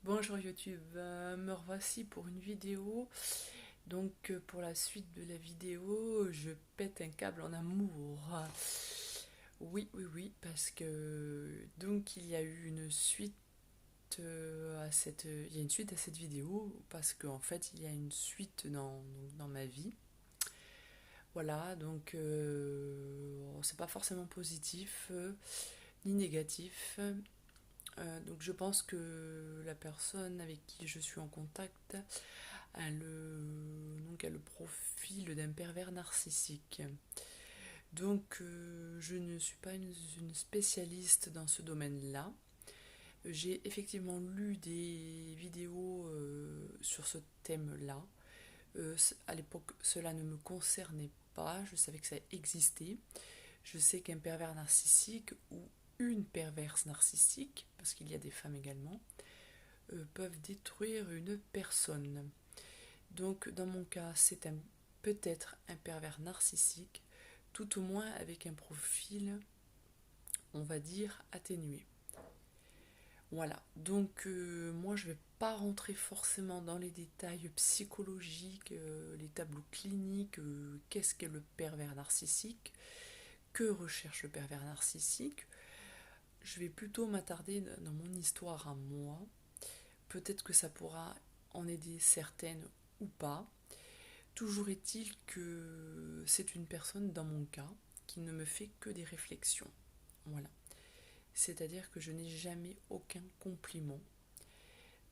Bonjour YouTube, me revoici pour une vidéo. Donc pour la suite de la vidéo, je pète un câble en amour. Oui, parce que donc il y a eu une suite il y a une suite à cette vidéo parce qu'en fait il y a une suite dans ma vie. Voilà, donc c'est pas forcément positif ni négatif. Donc je pense que la personne avec qui je suis en contact a le profil d'un pervers narcissique. Donc je ne suis pas une spécialiste dans ce domaine-là. J'ai effectivement lu des vidéos sur ce thème-là. À l'époque, cela ne me concernait pas, je savais que ça existait. Je sais qu'un pervers narcissique ou une perverse narcissique, parce qu'il y a des femmes également, peuvent détruire une personne. Donc dans mon cas, peut-être un pervers narcissique, tout au moins avec un profil, on va dire, atténué. Voilà, donc moi je ne vais pas rentrer forcément dans les détails psychologiques, les tableaux cliniques, qu'est-ce qu'est le pervers narcissique, que recherche le pervers narcissique. Je vais plutôt m'attarder dans mon histoire à moi. Peut-être que ça pourra en aider certaines ou pas. Toujours est-il que c'est une personne, dans mon cas, qui ne me fait que des réflexions. Voilà. C'est-à-dire que je n'ai jamais aucun compliment.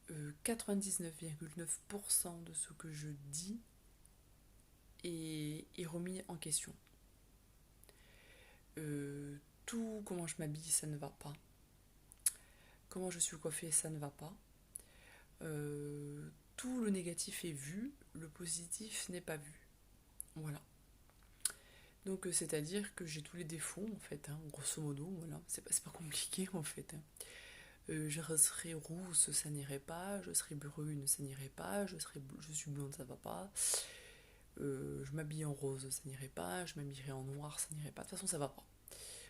99,9% de ce que je dis est remis en question. Tout comment je m'habille, ça ne va pas. Comment je suis coiffée, ça ne va pas. Tout le négatif est vu, le positif n'est pas vu. Voilà. Donc c'est-à-dire que j'ai tous les défauts en fait, hein, grosso modo, voilà, c'est pas compliqué en fait. Hein. Je serais rousse, ça n'irait pas, je serais brune, ça n'irait pas, je suis blonde, ça va pas, je m'habille en rose, ça n'irait pas, je m'habillerais en noir, ça n'irait pas, de toute façon ça va pas.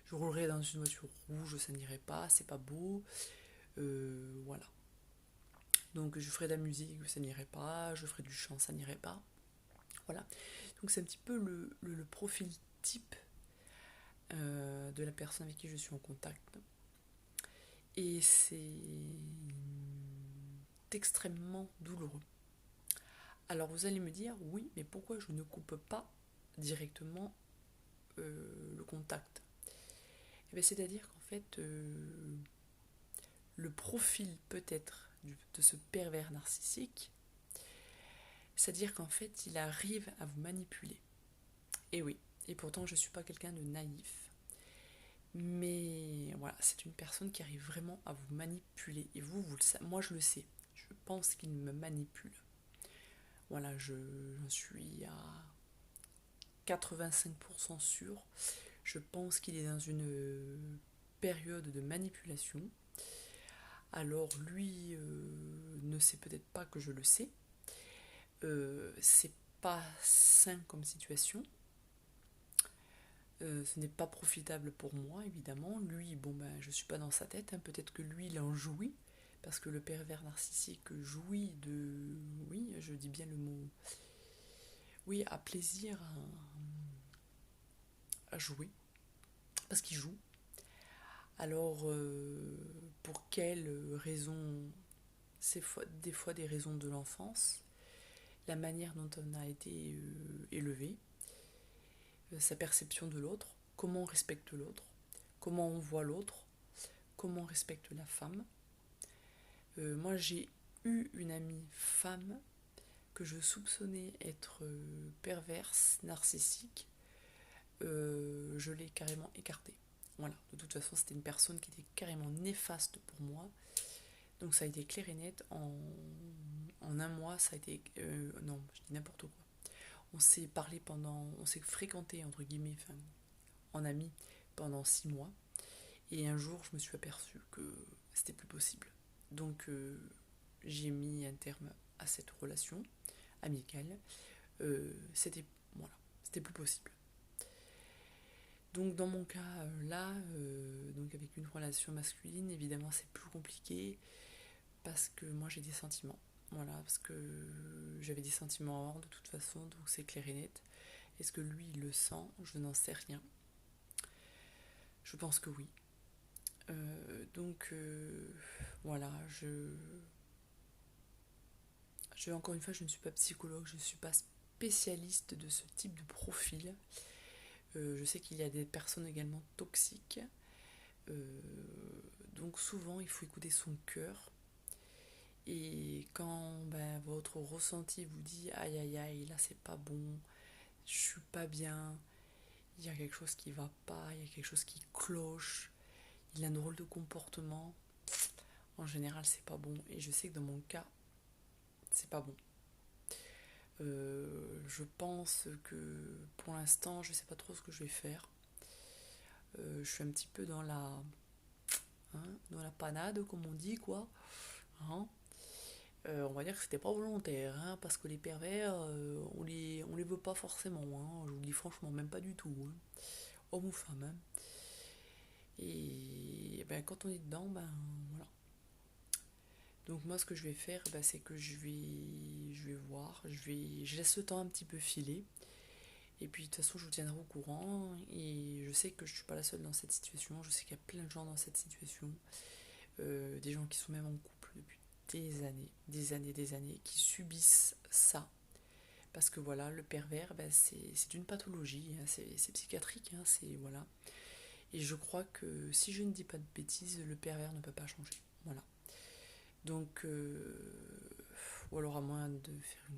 Je roulerais dans une voiture rouge, ça n'irait pas, c'est pas beau, voilà. Donc je ferais de la musique, ça n'irait pas, je ferais du chant, ça n'irait pas, voilà. Donc c'est un petit peu le profil type de la personne avec qui je suis en contact. Et c'est extrêmement douloureux. Alors vous allez me dire, oui, mais pourquoi je ne coupe pas directement le contact? C'est-à-dire qu'en fait, le profil peut-être de ce pervers narcissique, c'est-à-dire qu'en fait, il arrive à vous manipuler. Et oui, et pourtant je ne suis pas quelqu'un de naïf. Mais voilà, c'est une personne qui arrive vraiment à vous manipuler. Et vous le savez, moi je le sais. Je pense qu'il me manipule. Voilà, j'en suis à 85% sûr. Je pense qu'il est dans une période de manipulation. Alors lui ne sait peut-être pas que je le sais. C'est pas sain comme situation. Ce n'est pas profitable pour moi, évidemment. Lui, bon ben, je suis pas dans sa tête. Hein. Peut-être que lui, il en jouit, parce que le pervers narcissique jouit de, oui, je dis bien le mot, oui, à plaisir à jouer, parce qu'il joue. Alors, pour quelles raisons? C'est des fois des raisons de l'enfance, la manière dont on a été élevé, sa perception de l'autre, comment on respecte l'autre, comment on voit l'autre, comment on respecte la femme. Moi, j'ai eu une amie femme que je soupçonnais être perverse, narcissique. Je l'ai carrément écartée. Voilà, de toute façon, c'était une personne qui était carrément néfaste pour moi. Donc ça a été clair et net. En un mois, ça a été... non, je dis n'importe quoi. On s'est fréquenté, entre guillemets, enfin, en amis, pendant 6 mois. Et un jour, je me suis aperçue que c'était plus possible. Donc j'ai mis un terme à cette relation amicale. C'était voilà, c'était plus possible. Donc dans mon cas là, donc avec une relation masculine, évidemment c'est plus compliqué parce que moi j'ai des sentiments. Voilà, parce que j'avais des sentiments avant de toute façon, donc c'est clair et net. Est-ce que lui il le sent? Je n'en sais rien. Je pense que oui. Donc voilà, encore une fois, je ne suis pas psychologue, je ne suis pas spécialiste de ce type de profil. Je sais qu'il y a des personnes également toxiques. Euh, donc souvent, il faut écouter son cœur. Et quand votre ressenti vous dit aïe aïe aïe, là c'est pas bon, je suis pas bien, il y a quelque chose qui va pas, il y a quelque chose qui cloche, il a un drôle de comportement, en général c'est pas bon. Et je sais que dans mon cas, c'est pas bon. Je pense que pour l'instant, je sais pas trop ce que je vais faire. Je suis un petit peu dans la panade, comme on dit, quoi. Hein. On va dire que c'était pas volontaire, hein, parce que les pervers, on les veut pas forcément. Hein, je vous le dis franchement, même pas du tout. Hein. Homme ou femme. Hein. Et quand on est dedans, voilà. Donc moi, ce que je vais faire, c'est que je vais voir, je laisse le temps un petit peu filer. Et puis de toute façon, je vous tiendrai au courant. Et je sais que je suis pas la seule dans cette situation. Je sais qu'il y a plein de gens dans cette situation. Des gens qui sont même en couple depuis des années, qui subissent ça. Parce que voilà, le pervers, c'est une pathologie, hein, c'est psychiatrique, hein, voilà. Et je crois que si je ne dis pas de bêtises, le pervers ne peut pas changer. Voilà. Donc, ou alors à moins de faire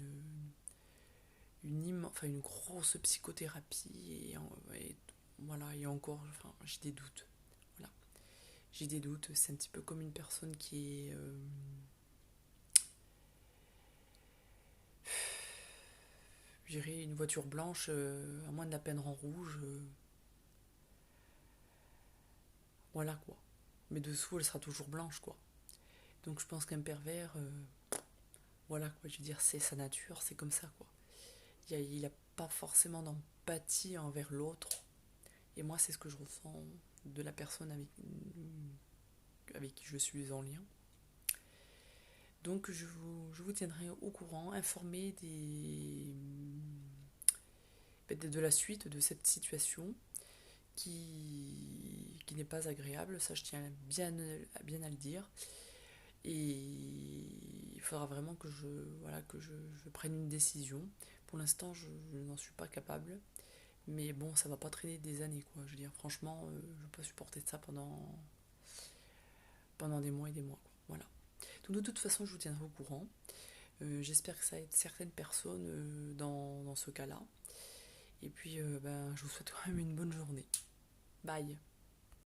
une grosse psychothérapie et voilà, et encore, j'ai des doutes. Voilà. J'ai des doutes, c'est un petit peu comme une personne qui est je dirais une voiture blanche, à moins de la peindre en rouge, voilà quoi. Mais dessous, elle sera toujours blanche quoi. Donc je pense qu'un pervers, voilà quoi, je veux dire, c'est sa nature, c'est comme ça quoi. Il a pas forcément d'empathie envers l'autre. Et moi, c'est ce que je ressens de la personne avec qui je suis en lien. Donc je vous tiendrai au courant, informé de la suite de cette situation qui n'est pas agréable, ça je tiens bien à le dire. Et il faudra vraiment que je prenne une décision. Pour l'instant, je n'en suis pas capable. Mais bon, ça va pas traîner des années, quoi. Je veux dire, franchement, je vais pas supporter ça pendant des mois et des mois, quoi. Voilà. Donc de toute façon, je vous tiendrai au courant. J'espère que ça aide certaines personnes dans ce cas-là. Et puis, je vous souhaite quand même une bonne journée. Bye.